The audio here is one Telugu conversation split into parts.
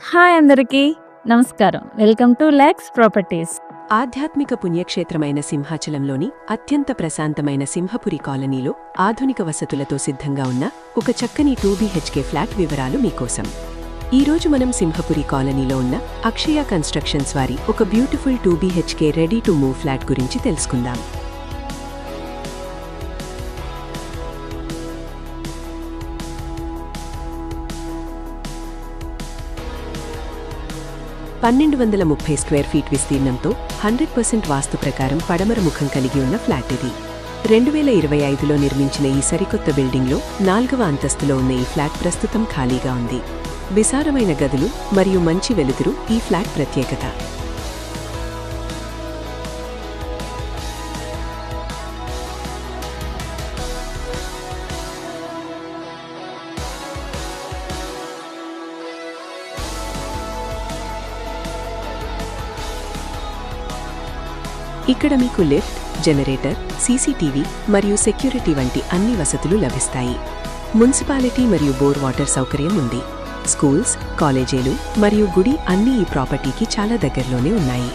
హాయ్ అందరికీ నమస్కారం. Welcome to lakhs properties. ఆధ్యాత్మిక పుణ్యక్షేత్రమైన సింహాచలంలోని అత్యంత ప్రశాంతమైన సింహపురి కాలనీలో ఆధునిక వసతులతో సిద్ధంగా ఉన్న ఒక చక్కని 2BHK ఫ్లాట్ వివరాలు మీకోసం. ఈరోజు మనం సింహపురి కాలనీలో ఉన్న అక్షయ కన్స్ట్రక్షన్స్ వారి ఒక beautiful 2BHK ready to move flat గురించి తెలుసుకుందాం. (1230 స్క్వేర్ ఫీట్ విస్తీర్ణంతో 100% వాస్తు ప్రకారం పడమర ముఖం కలిగి ఉన్న ఫ్లాట్ ఇది. 2025లో నిర్మించిన ఈ సరికొత్త బిల్డింగ్లో 4వ అంతస్తులో ఉన్న ఈ ఫ్లాట్ ప్రస్తుతం ఖాళీగా ఉంది. విశాలమైన గదులు మరియు మంచి వెలుతురు ఈ ఫ్లాట్ ప్రత్యేకత. ఇక్కడ మీకు లిఫ్ట్, జనరేటర్, సీసీటీవీ మరియు సెక్యూరిటీ వంటి అన్ని వసతులు లభిస్తాయి. మున్సిపాలిటీ మరియు బోర్ వాటర్ సౌకర్యం ఉంది. స్కూల్స్, కాలేజీలు మరియు గుడి అన్నీ ఈ ప్రాపర్టీకి చాలా దగ్గరలోనే ఉన్నాయి.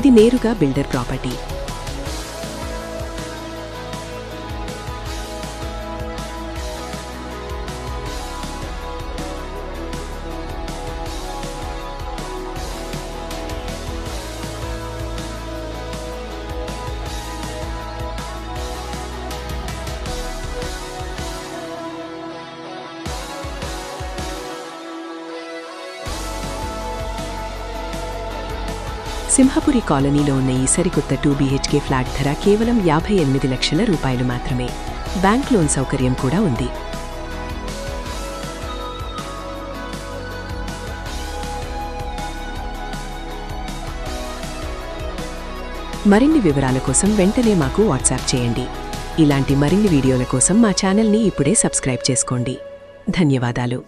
ఇది నేరుగా బిల్డర్ ప్రాపర్టీ. సింహపురి కాలనీలో ఉన్న ఈ సరికొత్త 2BHK ఫ్లాట్ ధర కేవలం 58 లక్షల రూపాయలు మాత్రమే. బ్యాంక్ లోన్ సౌకర్యం కూడా ఉంది. మరిన్ని వివరాల కోసం వెంటనే మాకు వాట్సాప్ చేయండి. ఇలాంటి మరిన్ని వీడియోల కోసం మా ఛానల్ని ఇప్పుడే సబ్స్క్రైబ్ చేసుకోండి. ధన్యవాదాలు.